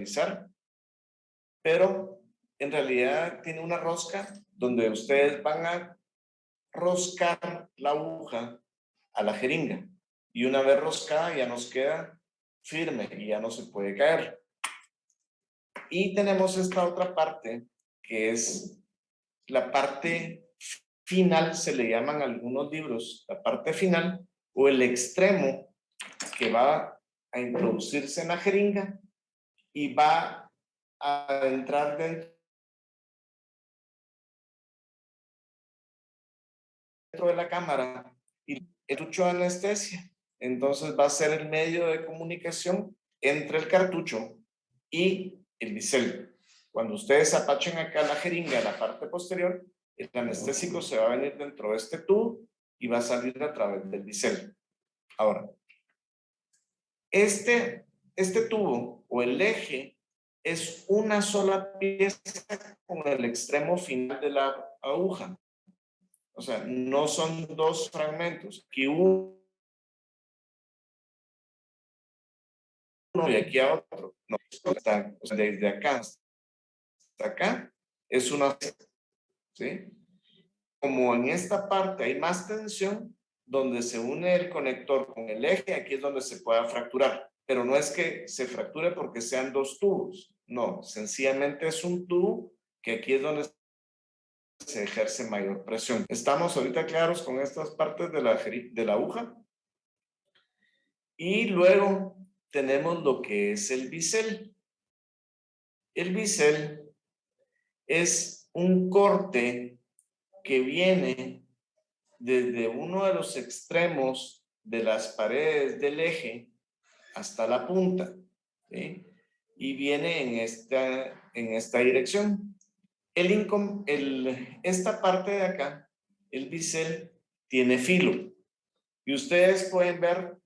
realizar, pero en realidad tiene una rosca donde ustedes van a roscar la aguja a la jeringa, y una vez roscada ya nos queda firme y ya no se puede caer. Y tenemos esta otra parte que es la parte final, se le llaman algunos libros la parte final o el extremo, que va a introducirse en la jeringa y va a entrar dentro de la cámara y el cartucho de anestesia. Entonces va a ser el medio de comunicación entre el cartucho y el bisel. Cuando ustedes apachen acá la jeringa en la parte posterior, el anestésico se va a venir dentro de este tubo y va a salir a través del bisel. Ahora, este tubo o el eje es una sola pieza con el extremo final de la aguja. O sea, no son dos fragmentos. Aquí uno y aquí a otro. No, está, o sea, desde acá hasta acá es una, ¿sí? Como en esta parte hay más tensión, donde se une el conector con el eje, aquí es donde se pueda fracturar. Pero no es que se fracture porque sean dos tubos. No, sencillamente es un tubo que aquí es donde se ejerce mayor presión. ¿Estamos ahorita claros con estas partes de la aguja? Y luego tenemos lo que es el bisel. El bisel es un corte que viene desde uno de los extremos de las paredes del eje hasta la punta, ¿sí? Y viene en esta dirección. Esta parte de acá, el bisel, tiene filo. Y ustedes pueden ver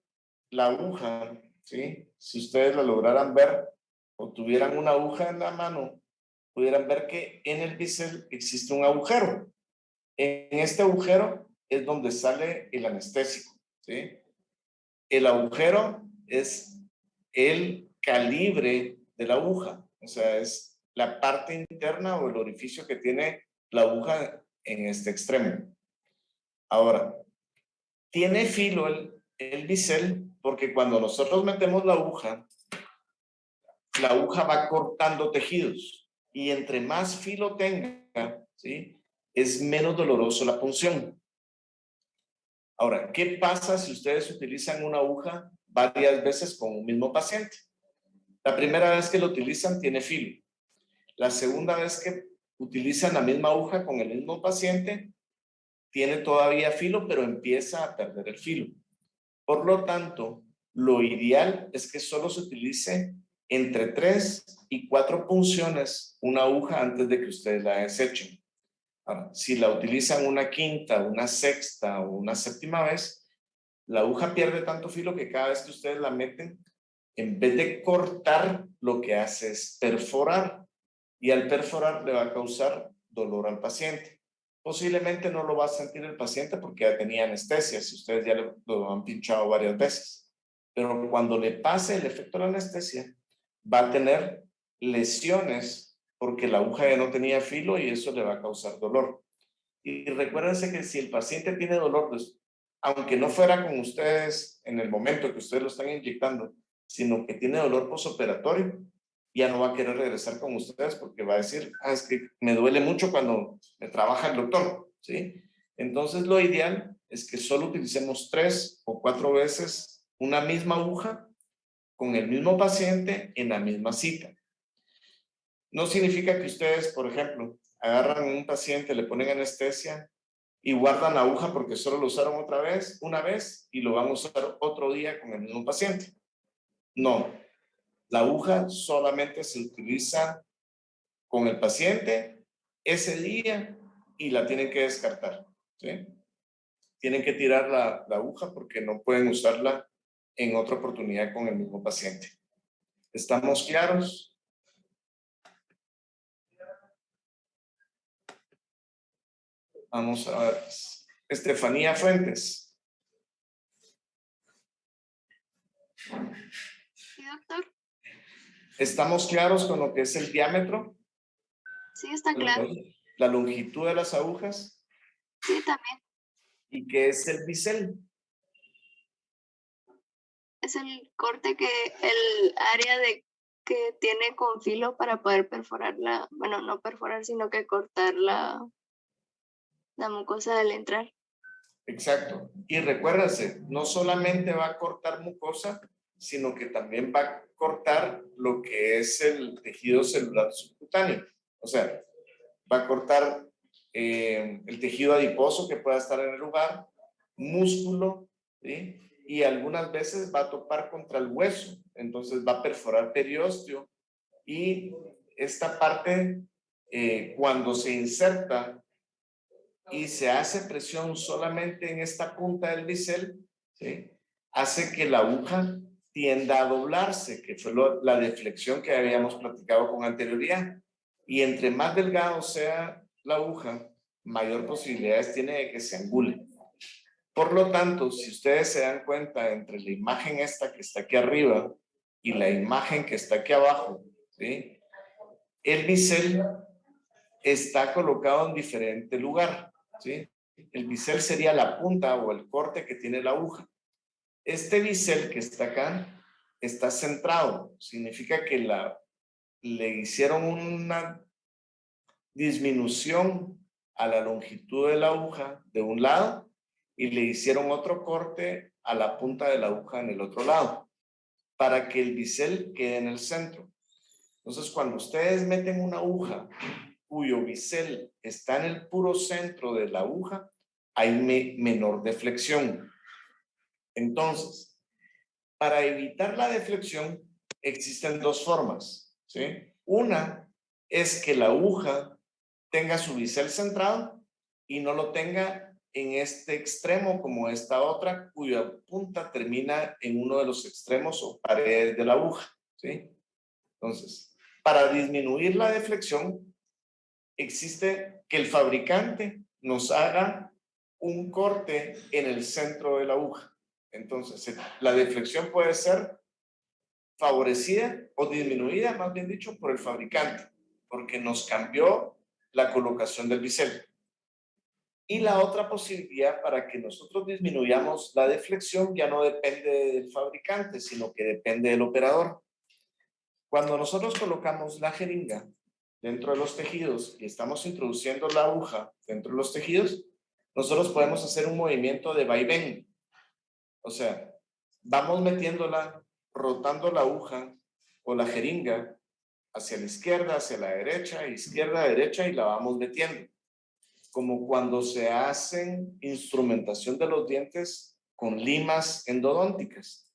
la aguja, ¿sí? Si ustedes la lograran ver o tuvieran una aguja en la mano, pudieran ver que en el bisel existe un agujero. En este agujero es donde sale el anestésico, ¿sí? El agujero es el calibre de la aguja, o sea, es la parte interna o el orificio que tiene la aguja en este extremo. Ahora, tiene filo el bisel porque cuando nosotros metemos la aguja va cortando tejidos y entre más filo tenga, ¿sí? Es menos doloroso la punción. Ahora, ¿qué pasa si ustedes utilizan una aguja varias veces con un mismo paciente? La primera vez que lo utilizan tiene filo. La segunda vez que utilizan la misma aguja con el mismo paciente, tiene todavía filo, pero empieza a perder el filo. Por lo tanto, lo ideal es que solo se utilice entre 3 y 4 punciones una aguja antes de que ustedes la desechen. Ahora, si la utilizan una quinta, una sexta o una séptima vez, la aguja pierde tanto filo que cada vez que ustedes la meten, en vez de cortar, lo que hace es perforar. Y al perforar le va a causar dolor al paciente. Posiblemente no lo va a sentir el paciente porque ya tenía anestesia, si ustedes ya lo han pinchado varias veces. Pero cuando le pase el efecto de la anestesia, va a tener lesiones porque la aguja ya no tenía filo y eso le va a causar dolor. Y recuérdense que si el paciente tiene dolor, pues, aunque no fuera con ustedes en el momento que ustedes lo están inyectando, sino que tiene dolor postoperatorio, ya no va a querer regresar con ustedes porque va a decir, es que me duele mucho cuando me trabaja el doctor, ¿sí? Entonces lo ideal es que solo utilicemos 3 o 4 veces una misma aguja con el mismo paciente en la misma cita. No significa que ustedes, por ejemplo, agarran a un paciente, le ponen anestesia y guardan la aguja porque solo lo usaron una vez y lo van a usar otro día con el mismo paciente. No, la aguja solamente se utiliza con el paciente ese día y la tienen que descartar, ¿sí? Tienen que tirar la aguja porque no pueden usarla en otra oportunidad con el mismo paciente. ¿Estamos claros? Vamos a ver. Estefanía Fuentes. Sí, doctor. ¿Estamos claros con lo que es el diámetro? Sí, está claro. La longitud de las agujas. Sí, también. ¿Y qué es el bisel? Es el corte el área que tiene con filo para poder perforarla, bueno, no perforar, sino que cortar la mucosa al entrar. Exacto. Y recuérdense, no solamente va a cortar mucosa, sino que también va a cortar lo que es el tejido celular subcutáneo. O sea, va a cortar el tejido adiposo que pueda estar en el lugar, músculo, ¿sí? Y algunas veces va a topar contra el hueso, entonces va a perforar periósteo y esta parte, cuando se inserta y se hace presión solamente en esta punta del bisel, ¿sí? Hace que la aguja tienda a doblarse, que fue la deflexión que habíamos platicado con anterioridad. Y entre más delgado sea la aguja, mayor posibilidades tiene de que se angule. Por lo tanto, si ustedes se dan cuenta entre la imagen esta que está aquí arriba y la imagen que está aquí abajo, ¿sí? El bisel está colocado en diferente lugar, ¿sí? El bisel sería la punta o el corte que tiene la aguja. Este bisel que está acá está centrado, significa que le hicieron una disminución a la longitud de la aguja de un lado y le hicieron otro corte a la punta de la aguja en el otro lado para que el bisel quede en el centro. Entonces, cuando ustedes meten una aguja cuyo bisel está en el puro centro de la aguja, hay menor deflexión. Entonces, para evitar la deflexión, existen dos formas, ¿sí? Una es que la aguja tenga su bisel centrado y no lo tenga en este extremo como esta otra, cuya punta termina en uno de los extremos o paredes de la aguja, ¿sí? Entonces, para disminuir la deflexión, existe que el fabricante nos haga un corte en el centro de la aguja. Entonces, la deflexión puede ser favorecida o disminuida, más bien dicho, por el fabricante, porque nos cambió la colocación del bisel. Y la otra posibilidad para que nosotros disminuyamos la deflexión ya no depende del fabricante, sino que depende del operador. Cuando nosotros colocamos la jeringa dentro de los tejidos y estamos introduciendo la aguja dentro de los tejidos, nosotros podemos hacer un movimiento de vaivén. O sea, vamos metiéndola, rotando la aguja o la jeringa hacia la izquierda, hacia la derecha, izquierda, derecha y la vamos metiendo. Como cuando se hacen instrumentación de los dientes con limas endodónticas,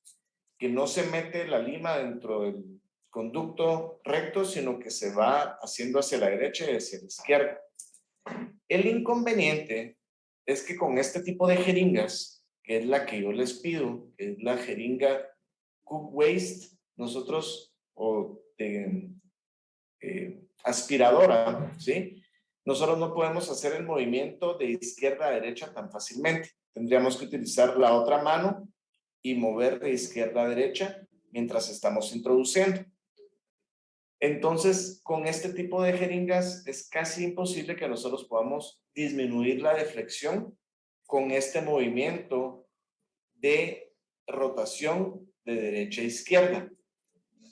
que no se mete la lima dentro del conducto recto, sino que se va haciendo hacia la derecha y hacia la izquierda. El inconveniente es que con este tipo de jeringas, que es la que yo les pido, que es la jeringa Cook Waste, nosotros, o de aspiradora, ¿sí? Nosotros no podemos hacer el movimiento de izquierda a derecha tan fácilmente. Tendríamos que utilizar la otra mano y mover de izquierda a derecha mientras estamos introduciendo. Entonces, con este tipo de jeringas es casi imposible que nosotros podamos disminuir la deflexión con este movimiento de rotación de derecha a izquierda.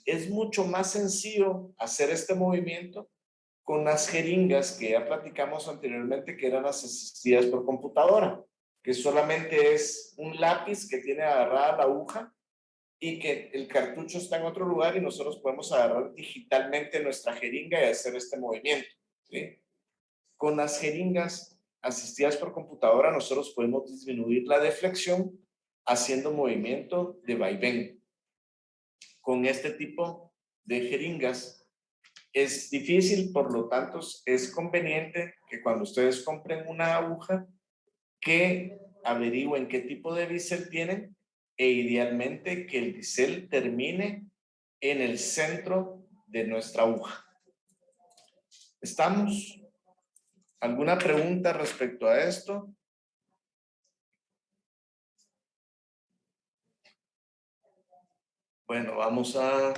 Es mucho más sencillo hacer este movimiento con las jeringas que ya platicamos anteriormente, que eran las asistidas por computadora, que solamente es un lápiz que tiene agarrada la aguja y que el cartucho está en otro lugar y nosotros podemos agarrar digitalmente nuestra jeringa y hacer este movimiento, ¿sí? Con las jeringas asistidas por computadora nosotros podemos disminuir la deflexión haciendo movimiento de vaivén. Con este tipo de jeringas es difícil, por lo tanto es conveniente que cuando ustedes compren una aguja que averigüen qué tipo de bisel tienen e idealmente que el bisel termine en el centro de nuestra aguja. ¿Estamos? ¿Alguna pregunta respecto a esto? Bueno, vamos a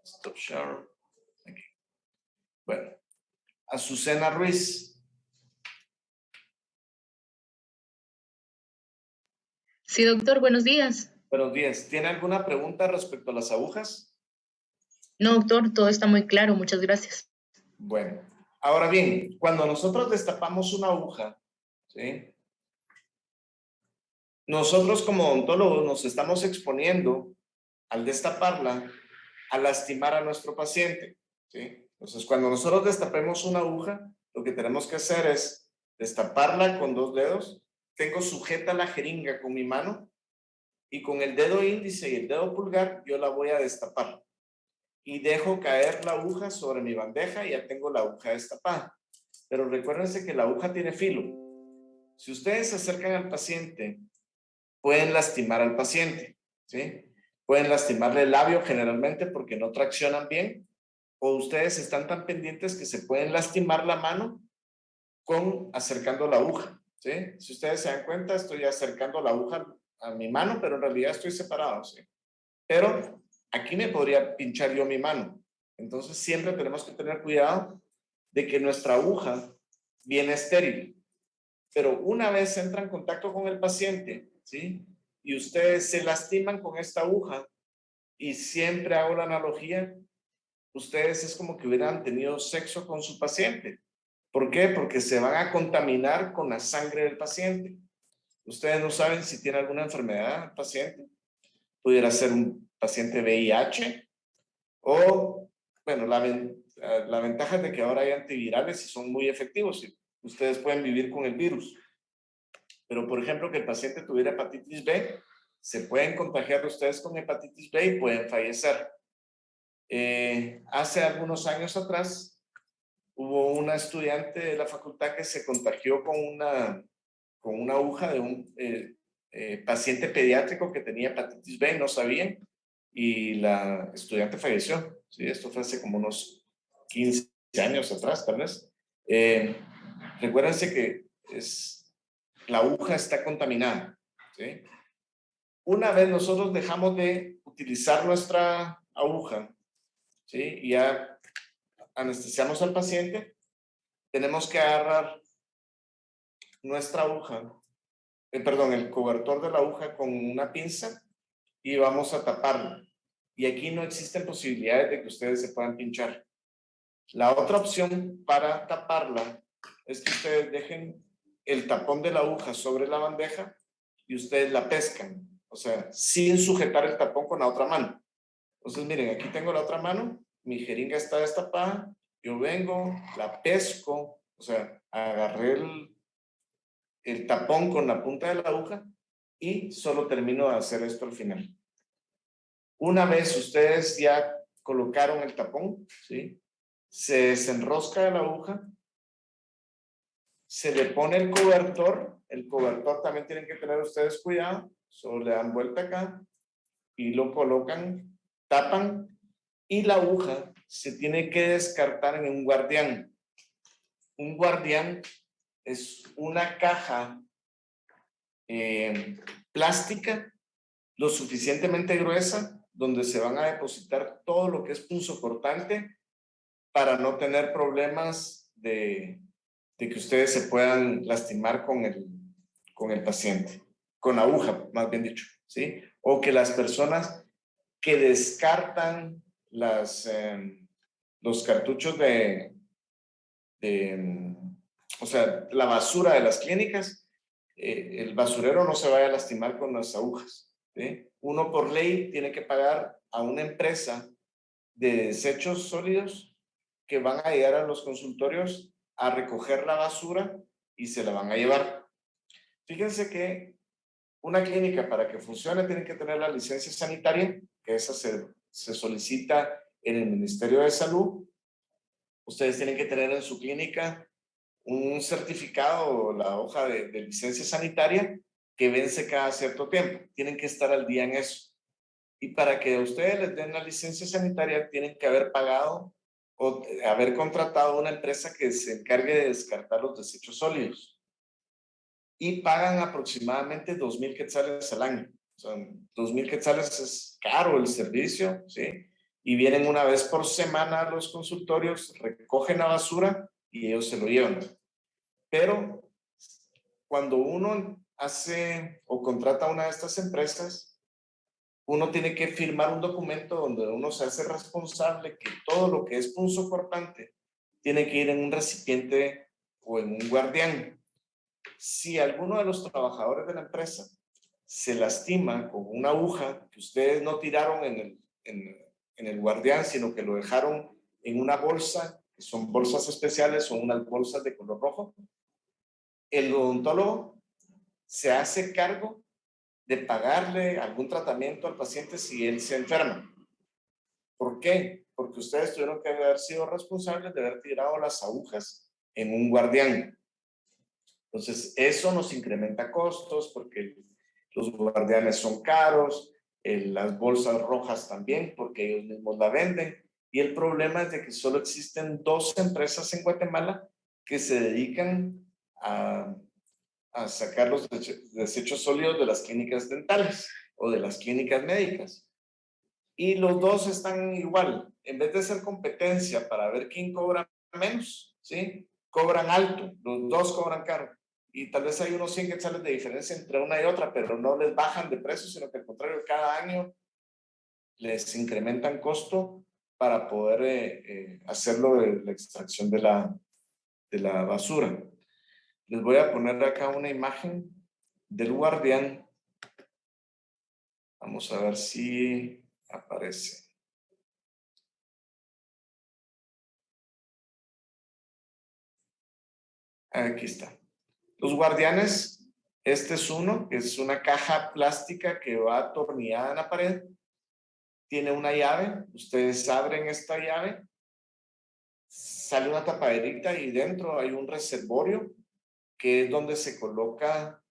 Stop share. Aquí. Bueno, Azucena Ruiz. Sí, doctor, buenos días. Buenos días. ¿Tiene alguna pregunta respecto a las agujas? No, doctor, todo está muy claro, muchas gracias. Bueno, ahora bien, cuando nosotros destapamos una aguja, ¿sí? Nosotros como odontólogos nos estamos exponiendo al destaparla a lastimar a nuestro paciente, ¿sí? Entonces, cuando nosotros destapemos una aguja, lo que tenemos que hacer es destaparla con 2 dedos. Tengo sujeta la jeringa con mi mano y con el dedo índice y el dedo pulgar yo la voy a destapar. Y dejo caer la aguja sobre mi bandeja y ya tengo la aguja destapada. Pero recuérdense que la aguja tiene filo. Si ustedes se acercan al paciente, pueden lastimar al paciente, ¿sí? Pueden lastimarle el labio generalmente porque no traccionan bien, o ustedes están tan pendientes que se pueden lastimar la mano con acercando la aguja, ¿sí? Si ustedes se dan cuenta, estoy acercando la aguja a mi mano, pero en realidad estoy separado, ¿sí? Pero aquí me podría pinchar yo mi mano. Entonces siempre tenemos que tener cuidado de que nuestra aguja viene estéril. Pero una vez entra en contacto con el paciente, ¿sí? Y ustedes se lastiman con esta aguja, y siempre hago la analogía, ustedes es como que hubieran tenido sexo con su paciente. ¿Por qué? Porque se van a contaminar con la sangre del paciente. Ustedes no saben si tiene alguna enfermedad el paciente. Pudiera ser un paciente VIH o, bueno, la ventaja es de que ahora hay antivirales y son muy efectivos y ustedes pueden vivir con el virus. Pero, por ejemplo, que el paciente tuviera hepatitis B, se pueden contagiar ustedes con hepatitis B y pueden fallecer. Hace algunos años atrás, hubo una estudiante de la facultad que se contagió con una aguja de un paciente pediátrico que tenía hepatitis B, no sabían, y la estudiante falleció. ¿Sí? Esto fue hace como unos 15 años atrás, tal vez. Recuérdense que la aguja está contaminada. ¿Sí? Una vez nosotros dejamos de utilizar nuestra aguja, ¿sí? Y ya anestesiamos al paciente, tenemos que agarrar nuestra aguja, perdón, el cobertor de la aguja con una pinza y vamos a taparla. Y aquí no existen posibilidades de que ustedes se puedan pinchar. La otra opción para taparla es que ustedes dejen el tapón de la aguja sobre la bandeja y ustedes la pescan, o sea, sin sujetar el tapón con la otra mano. Entonces, miren, aquí tengo la otra mano, mi jeringa está destapada, yo vengo, la pesco, o sea, agarré el tapón con la punta de la aguja y solo termino de hacer esto al final. Una vez ustedes ya colocaron el tapón, ¿sí? Se desenrosca de la aguja, se le pone el cobertor también tienen que tener ustedes cuidado, solo le dan vuelta acá y lo colocan, tapan y la aguja se tiene que descartar en un guardián. Un guardián es una caja plástica lo suficientemente gruesa donde se van a depositar todo lo que es punzocortante para no tener problemas de que ustedes se puedan lastimar con el paciente, con la aguja, más bien dicho, ¿sí? O que las personas que descartan los cartuchos o sea, la basura de las clínicas, el basurero no se vaya a lastimar con las agujas, ¿sí? Uno por ley tiene que pagar a una empresa de desechos sólidos que van a llegar a los consultorios a recoger la basura y se la van a llevar. Fíjense que una clínica para que funcione tiene que tener la licencia sanitaria, que esa se solicita en el Ministerio de Salud. Ustedes tienen que tener en su clínica un certificado o la hoja de licencia sanitaria que vence cada cierto tiempo. Tienen que estar al día en eso. Y para que a ustedes les den la licencia sanitaria, tienen que haber pagado o haber contratado una empresa que se encargue de descartar los desechos sólidos. Y pagan aproximadamente 2,000 quetzales al año. Son 2,000 quetzales, es caro el servicio, ¿sí? Y vienen una vez por semana a los consultorios, recogen la basura y ellos se lo llevan. Pero cuando uno hace o contrata una de estas empresas, uno tiene que firmar un documento donde uno se hace responsable que todo lo que es punzo cortante tiene que ir en un recipiente o en un guardián. Si alguno de los trabajadores de la empresa se lastima con una aguja que ustedes no tiraron en el guardián, sino que lo dejaron en una bolsa, que son bolsas especiales, son unas bolsas de color rojo, el odontólogo se hace cargo de pagarle algún tratamiento al paciente si él se enferma. ¿Por qué? Porque ustedes tuvieron que haber sido responsables de haber tirado las agujas en un guardián. Entonces, eso nos incrementa costos porque los guardianes son caros, las bolsas rojas también, porque ellos mismos la venden. Y el problema es de que solo existen 2 empresas en Guatemala que se dedican a sacar los desechos sólidos de las clínicas dentales o de las clínicas médicas. Y los 2 están igual. En vez de ser competencia para ver quién cobra menos, ¿sí? Cobran alto, los 2 cobran caro. Y tal vez hay unos 100 quetzales de diferencia entre una y otra, pero no les bajan de precio, sino que al contrario, cada año les incrementan costo para poder hacerlo de la extracción de la basura. Les voy a poner acá una imagen del guardián. Vamos a ver si aparece. Aquí está. Los guardianes, este es uno, que es una caja plástica que va atornillada en la pared. Tiene una llave. Ustedes abren esta llave. Sale una tapaderita y dentro hay un reservorio que es donde se coloca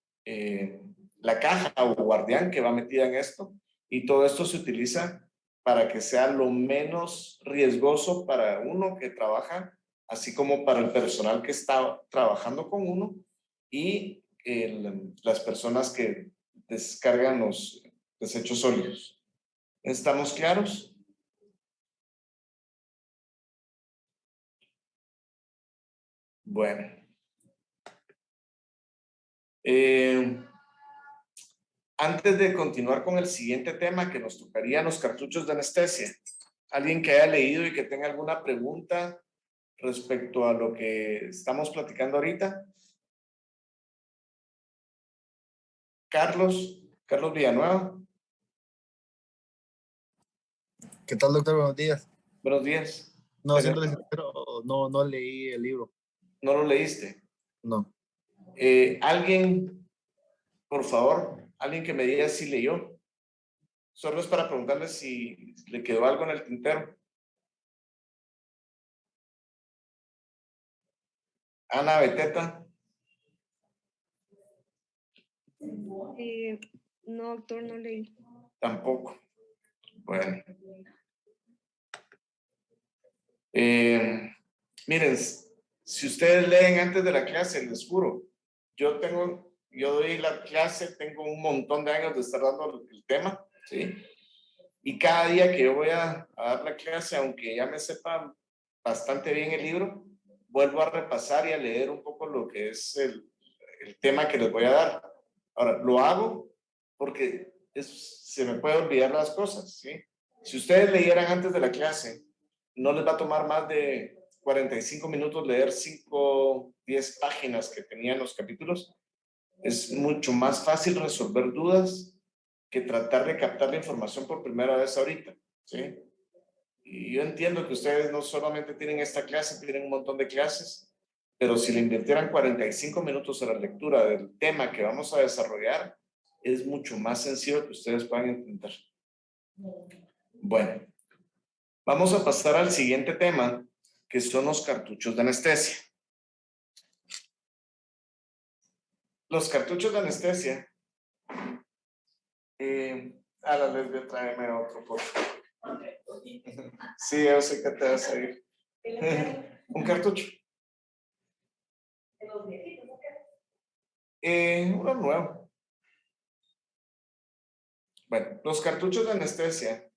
la caja o guardián que va metida en esto. Y todo esto se utiliza para que sea lo menos riesgoso para uno que trabaja, así como para el personal que está trabajando con uno y las personas que descargan los desechos sólidos. ¿Estamos claros? Bueno. Antes de continuar con el siguiente tema que nos tocaría los cartuchos de anestesia, alguien que haya leído y que tenga alguna pregunta respecto a lo que estamos platicando ahorita. Carlos Villanueva. ¿Qué tal, doctor? Buenos días. Buenos días. No, siéndole sincero, no leí el libro. ¿No lo leíste? No. Alguien, por favor, alguien que me diga si leyó. Solo es para preguntarle si le quedó algo en el tintero. Ana Beteta. No, doctor, no leí. Tampoco. Bueno. Miren, si ustedes leen antes de la clase, les juro, yo doy la clase, tengo un montón de años de estar dando el tema, ¿sí? Y cada día que yo voy a dar la clase, aunque ya me sepa bastante bien el libro, vuelvo a repasar y a leer un poco lo que es el tema que les voy a dar. Ahora, lo hago porque se me puede olvidar las cosas, ¿sí? Si ustedes leyeran antes de la clase, no les va a tomar más de 45 minutos leer 5, 10 páginas que tenían los capítulos. Es mucho más fácil resolver dudas que tratar de captar la información por primera vez ahorita, ¿sí? Y yo entiendo que ustedes no solamente tienen esta clase, tienen un montón de clases, pero si le invirtieran 45 minutos a la lectura del tema que vamos a desarrollar, es mucho más sencillo que ustedes puedan entender. Bueno, vamos a pasar al siguiente tema, que son los cartuchos de anestesia. Los cartuchos de anestesia. A la lesbia, tráeme otro, por favor. Sí, yo sé que te vas a ir. Un cartucho. Uno nuevo. Bueno, los cartuchos de anestesia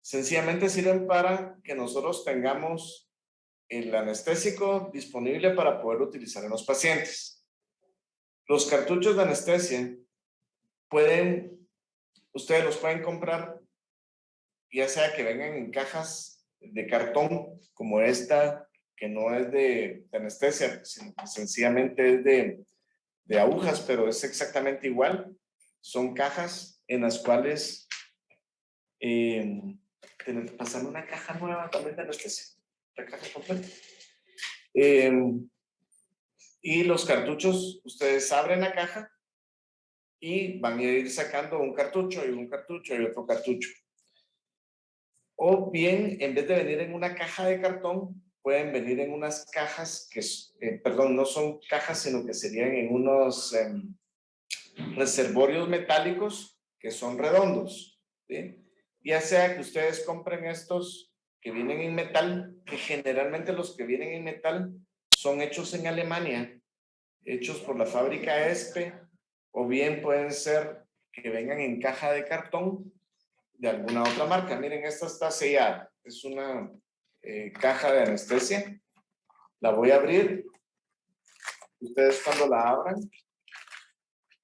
sencillamente sirven para que nosotros tengamos el anestésico disponible para poder utilizar en los pacientes. Los cartuchos de anestesia ustedes los pueden comprar, ya sea que vengan en cajas de cartón, como esta, que no es de anestesia, sino que sencillamente es de agujas, pero es exactamente igual. Son cajas en las cuales tienen que pasar una caja nueva también de anestesia, la caja completa. Y los cartuchos, ustedes abren la caja y van a ir sacando un cartucho y un cartucho y otro cartucho. O bien, en vez de venir en una caja de cartón, pueden venir en unas cajas que, perdón, no son cajas, sino que serían en unos reservorios metálicos que son redondos, ¿sí? Ya sea que ustedes compren estos que vienen en metal, que generalmente los que vienen en metal son hechos en Alemania, hechos por la fábrica ESPE, o bien pueden ser que vengan en caja de cartón de alguna otra marca. Miren, esta está sellada, es una caja de anestesia. La voy a abrir. Ustedes cuando la abran,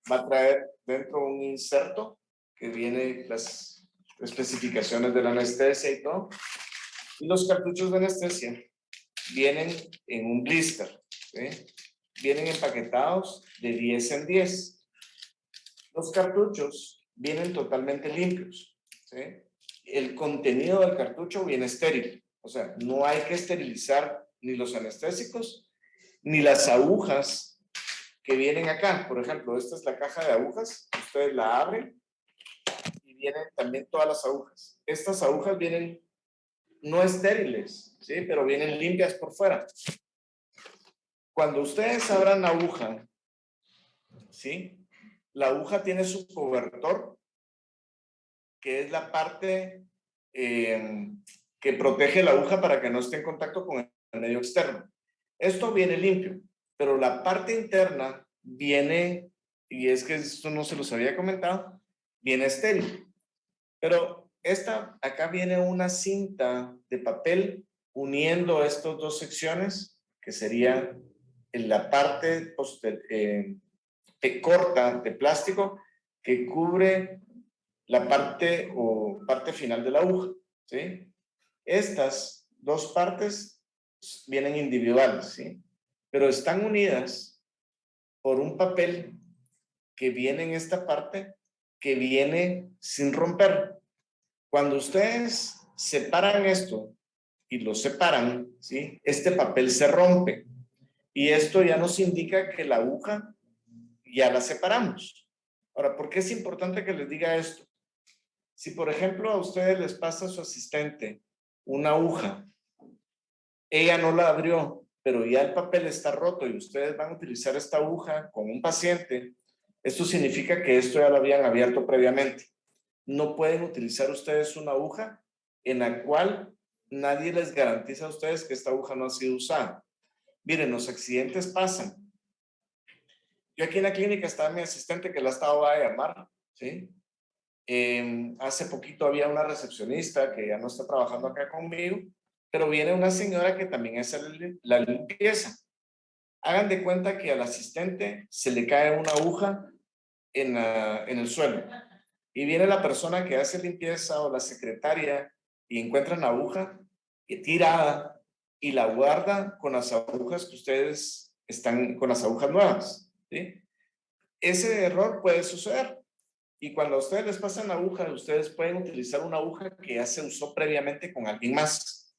va a traer dentro un inserto que viene las especificaciones de la anestesia y todo. Y los cartuchos de anestesia vienen en un blister, ¿sí? Vienen empaquetados de 10 en 10. Los cartuchos vienen totalmente limpios, ¿sí? El contenido del cartucho viene estéril, o sea, no hay que esterilizar ni los anestésicos ni las agujas que vienen acá. Por ejemplo, esta es la caja de agujas, ustedes la abren y vienen también todas las agujas. Estas agujas vienen no estériles, ¿sí? Pero vienen limpias por fuera. Cuando ustedes abran la aguja, ¿sí? La aguja tiene su cobertor, que es la parte que protege la aguja para que no esté en contacto con el medio externo. Esto viene limpio, pero la parte interna viene, y es que esto no se los había comentado, viene estéril. Pero acá viene una cinta de papel uniendo estas dos secciones, que sería en la parte corta de plástico que cubre la parte final de la aguja, ¿sí? Estas dos partes vienen individuales, ¿sí? Pero están unidas por un papel que viene en esta parte, que viene sin romper. Cuando ustedes separan esto y lo separan, ¿sí? Este papel se rompe y esto ya nos indica que la aguja ya la separamos. Ahora, ¿por qué es importante que les diga esto? Si, por ejemplo, a ustedes les pasa a su asistente una aguja, ella no la abrió, pero ya el papel está roto y ustedes van a utilizar esta aguja con un paciente, esto significa que esto ya lo habían abierto previamente. No pueden utilizar ustedes una aguja en la cual nadie les garantiza a ustedes que esta aguja no ha sido usada. Miren, los accidentes pasan. Yo aquí en la clínica estaba mi asistente que la estaba a llamar, ¿sí? Hace poquito había una recepcionista que ya no está trabajando acá conmigo, pero viene una señora que también hace la limpieza. Hagan de cuenta que al asistente se le cae una aguja en el suelo y viene la persona que hace limpieza o la secretaria y encuentran la aguja tirada y la guarda con las agujas que ustedes están con las agujas nuevas, ¿sí? Ese error puede suceder. Y cuando a ustedes les pasan la aguja, ustedes pueden utilizar una aguja que ya se usó previamente con alguien más.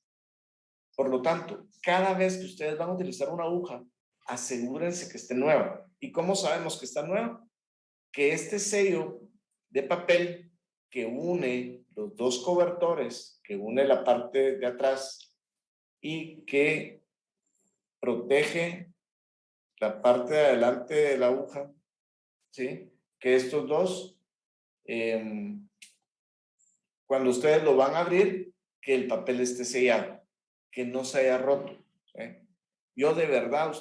Por lo tanto, cada vez que ustedes van a utilizar una aguja, asegúrense que esté nueva. ¿Y cómo sabemos que está nueva? Que este sello de papel que une los dos cobertores, que une la parte de atrás y que protege la parte de adelante de la aguja, ¿sí? Que estos dos cuando ustedes lo van a abrir, que el papel esté sellado, que no se haya roto, ¿sí? Yo de verdad,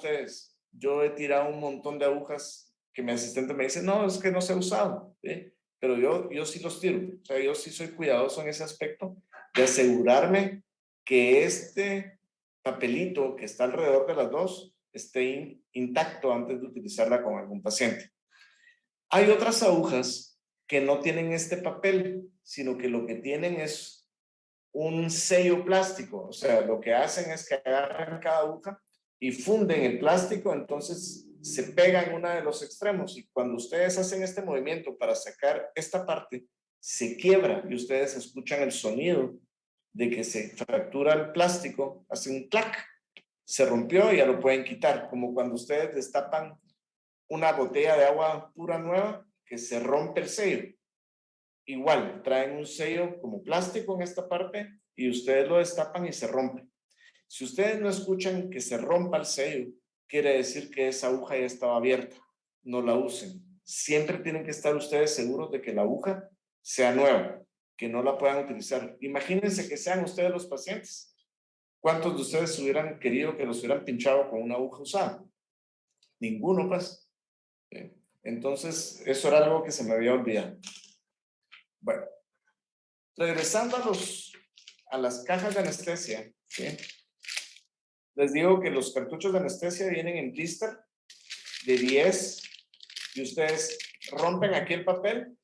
yo he tirado un montón de agujas que mi asistente me dice, no, es que no se ha usado, ¿sí? pero yo sí los tiro. O sea, yo sí soy cuidadoso en ese aspecto de asegurarme que este papelito que está alrededor de las dos esté intacto antes de utilizarla con algún paciente. Hay otras agujas que no tienen este papel, sino que lo que tienen es un sello plástico. O sea, lo que hacen es que agarran cada aguja y funden el plástico, entonces se pega en uno de los extremos y cuando ustedes hacen este movimiento para sacar esta parte, se quiebra y ustedes escuchan el sonido de que se fractura el plástico, hace un clac, se rompió y ya lo pueden quitar, como cuando ustedes destapan una botella de agua pura nueva que se rompe el sello. Igual, traen un sello como plástico en esta parte y ustedes lo destapan y se rompe. Si ustedes no escuchan que se rompa el sello, quiere decir que esa aguja ya estaba abierta. No la usen. Siempre tienen que estar ustedes seguros de que la aguja sea nueva, que no la puedan utilizar. Imagínense que sean ustedes los pacientes. ¿Cuántos de ustedes hubieran querido que los hubieran pinchado con una aguja usada? Ninguno, pues. Entonces, eso era algo que se me había olvidado. Bueno, regresando a las cajas de anestesia, ¿sí? Les digo que los cartuchos de anestesia vienen en blister de 10 y ustedes rompen aquí el papel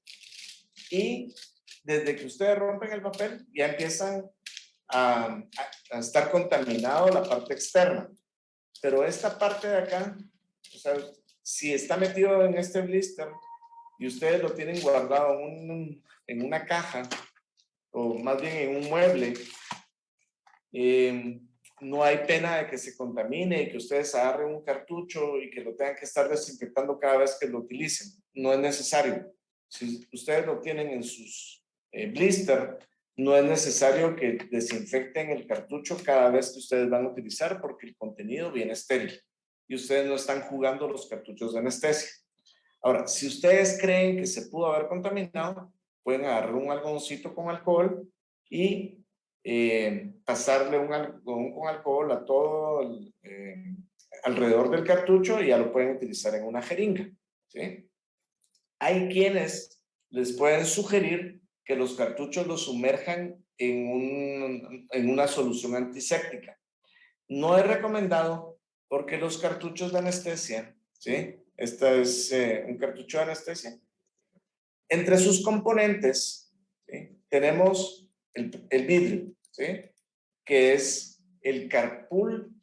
y desde que ustedes rompen el papel ya empiezan a estar contaminado la parte externa. Pero esta parte de acá, o sea, si está metido en este blister y ustedes lo tienen guardado en una caja o más bien en un mueble, no hay pena de que se contamine y que ustedes agarren un cartucho y que lo tengan que estar desinfectando cada vez que lo utilicen. No es necesario. Si ustedes lo tienen en sus blister, no es necesario que desinfecten el cartucho cada vez que ustedes van a utilizar porque el contenido viene estéril y ustedes no están jugando los cartuchos de anestesia. Ahora, si ustedes creen que se pudo haber contaminado, pueden agarrar un algodoncito con alcohol y pasarle un algodón con alcohol a todo alrededor del cartucho y ya lo pueden utilizar en una jeringa, ¿sí? Hay quienes les pueden sugerir que los cartuchos los sumerjan en una solución antiséptica. No es recomendado porque los cartuchos de anestesia, ¿sí? Este es un cartucho de anestesia. Entre sus componentes, ¿sí? Tenemos el vidrio, ¿sí? Que es el carpool,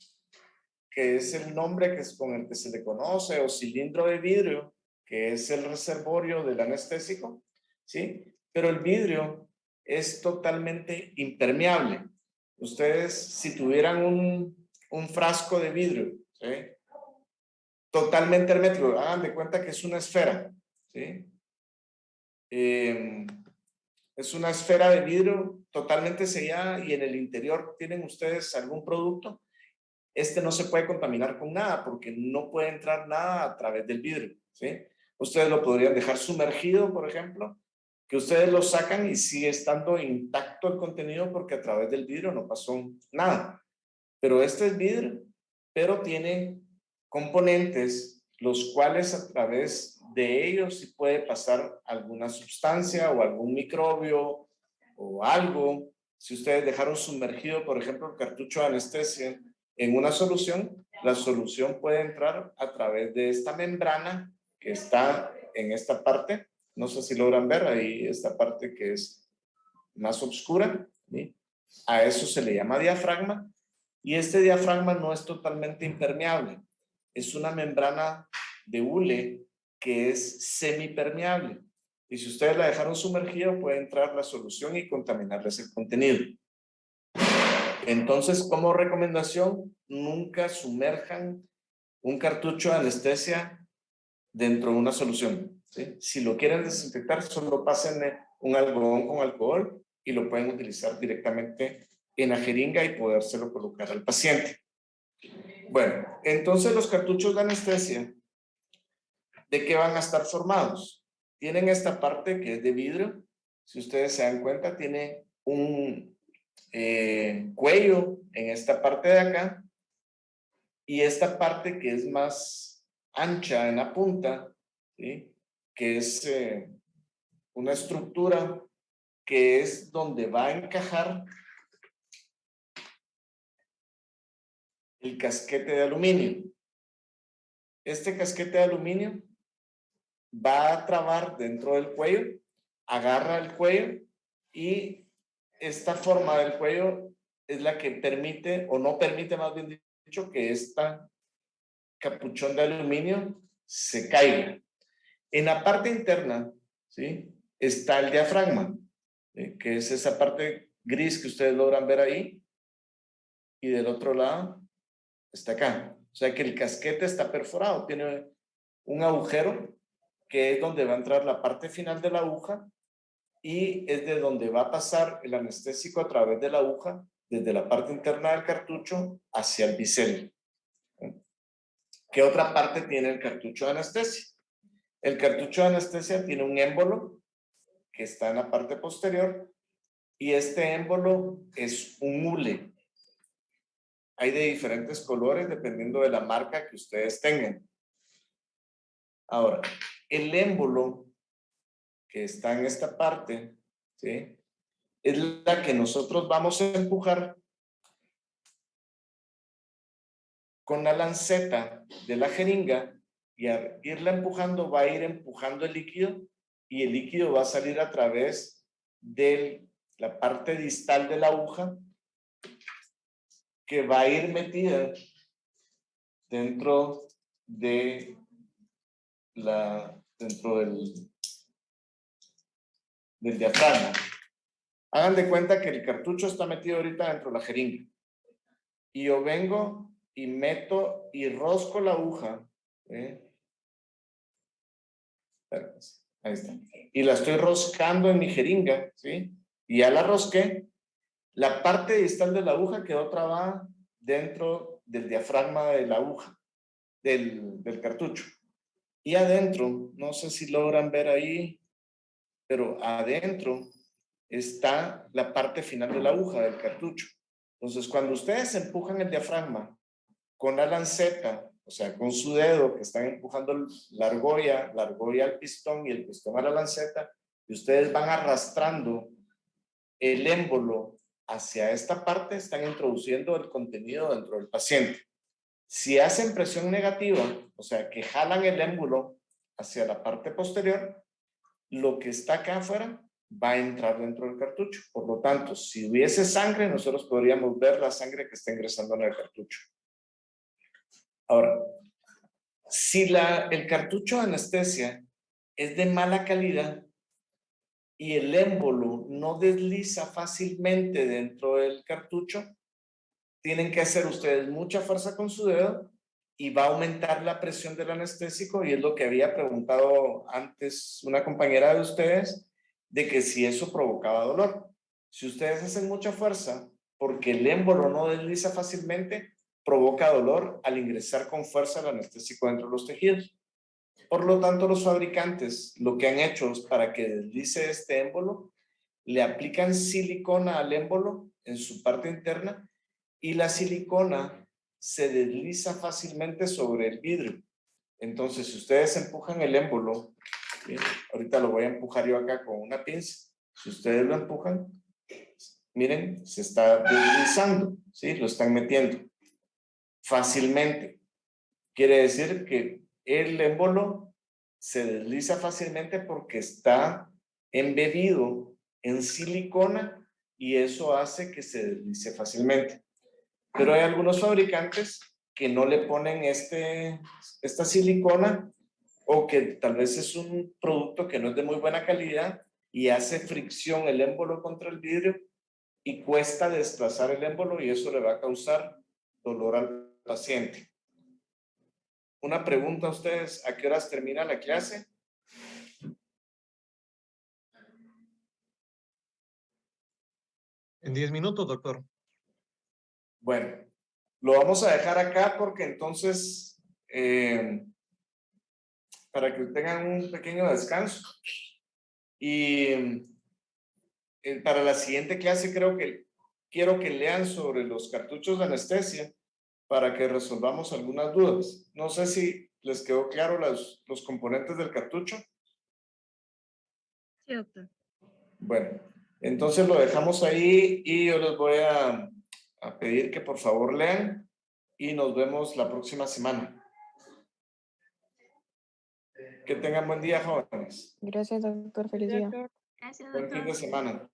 que es el nombre que es con el que se le conoce, o cilindro de vidrio, que es el reservorio del anestésico, ¿sí? Pero el vidrio es totalmente impermeable. Ustedes, si tuvieran un frasco de vidrio, ¿sí? Totalmente hermético, hagan de cuenta que es una esfera, ¿sí? Es una esfera de vidrio totalmente sellada y en el interior tienen ustedes algún producto. Este no se puede contaminar con nada porque no puede entrar nada a través del vidrio, ¿sí? Ustedes lo podrían dejar sumergido, por ejemplo, que ustedes lo sacan y sigue estando intacto el contenido porque a través del vidrio no pasó nada. Pero este es vidrio, pero tiene componentes los cuales a través de ellos sí puede pasar alguna sustancia o algún microbio o algo. Si ustedes dejaron sumergido, por ejemplo, el cartucho de anestesia en una solución, la solución puede entrar a través de esta membrana que está en esta parte. No sé si logran ver ahí esta parte que es más oscura, ¿sí? A eso se le llama diafragma. Y este diafragma no es totalmente impermeable. Es una membrana de hule que es semipermeable. Y si ustedes la dejaron sumergida, puede entrar la solución y contaminarles el contenido. Entonces, como recomendación, nunca sumerjan un cartucho de anestesia dentro de una solución, ¿sí? Si lo quieren desinfectar, solo pasen un algodón con alcohol y lo pueden utilizar directamente en la jeringa y podérselo colocar al paciente. Bueno, entonces los cartuchos de anestesia, ¿de qué van a estar formados? Tienen esta parte que es de vidrio. Si ustedes se dan cuenta, tiene un cuello en esta parte de acá y esta parte que es más ancha en la punta, ¿sí? Que es una estructura que es donde va a encajar el casquete de aluminio. Este casquete de aluminio va a trabar dentro del cuello, agarra el cuello y esta forma del cuello es la que permite, o no permite más bien dicho, que esta capuchón de aluminio se caiga. En la parte interna, ¿sí?, está el diafragma, que es esa parte gris que ustedes logran ver ahí, y del otro lado está acá. O sea que el casquete está perforado, tiene un agujero que es donde va a entrar la parte final de la aguja y es de donde va a pasar el anestésico a través de la aguja desde la parte interna del cartucho hacia el bisel. ¿Qué otra parte tiene el cartucho de anestesia? El cartucho de anestesia tiene un émbolo que está en la parte posterior y este émbolo es un hule. Hay de diferentes colores dependiendo de la marca que ustedes tengan. Ahora, el émbolo que está en esta parte, ¿sí?, es la que nosotros vamos a empujar con la lanceta de la jeringa y al irla empujando va a ir empujando el líquido y el líquido va a salir a través de la parte distal de la aguja que va a ir metida dentro de dentro del diafragma. Hagan de cuenta que el cartucho está metido ahorita dentro de la jeringa y yo vengo y meto y rosco la aguja, ahí está, y la estoy roscando en mi jeringa, ¿sí? Y ya la rosqué. La parte distal de la aguja quedó trabada dentro del diafragma de la aguja, del cartucho. Y adentro, no sé si logran ver ahí, pero adentro está la parte final de la aguja del cartucho. Entonces, cuando ustedes empujan el diafragma con la lanceta, o sea, con su dedo que están empujando la argolla al pistón y el pistón a la lanceta, y ustedes van arrastrando el émbolo hacia esta parte, están introduciendo el contenido dentro del paciente. Si hacen presión negativa, o sea, que jalan el émbolo hacia la parte posterior, lo que está acá afuera va a entrar dentro del cartucho. Por lo tanto, si hubiese sangre, nosotros podríamos ver la sangre que está ingresando en el cartucho. Ahora, si el cartucho de anestesia es de mala calidad y el émbolo no desliza fácilmente dentro del cartucho, tienen que hacer ustedes mucha fuerza con su dedo y va a aumentar la presión del anestésico, y es lo que había preguntado antes una compañera de ustedes, de que si eso provocaba dolor. Si ustedes hacen mucha fuerza porque el émbolo no desliza fácilmente, provoca dolor al ingresar con fuerza el anestésico dentro de los tejidos. Por lo tanto, los fabricantes lo que han hecho es, para que deslice este émbolo, le aplican silicona al émbolo en su parte interna y la silicona se desliza fácilmente sobre el vidrio. Entonces, si ustedes empujan el émbolo, ¿sí?, ahorita lo voy a empujar yo acá con una pinza. Si ustedes lo empujan, miren, se está deslizando, ¿sí? Lo están metiendo fácilmente. Quiere decir que el émbolo se desliza fácilmente porque está embebido en silicona y eso hace que se deslice fácilmente. Pero hay algunos fabricantes que no le ponen esta silicona, o que tal vez es un producto que no es de muy buena calidad y hace fricción el émbolo contra el vidrio y cuesta desplazar el émbolo y eso le va a causar dolor al paciente. Una pregunta a ustedes: ¿a qué horas termina la clase? En 10 minutos, doctor. Bueno, lo vamos a dejar acá porque entonces, para que tengan un pequeño descanso. Y para la siguiente clase quiero que lean sobre los cartuchos de anestesia para que resolvamos algunas dudas. No sé si les quedó claro los componentes del cartucho. Sí, doctor. Bueno, entonces lo dejamos ahí y yo les voy a pedir que por favor lean y nos vemos la próxima semana. Que tengan buen día, jóvenes. Gracias, doctor. Feliz día. Doctor. Gracias, Buen fin doctor. de semana.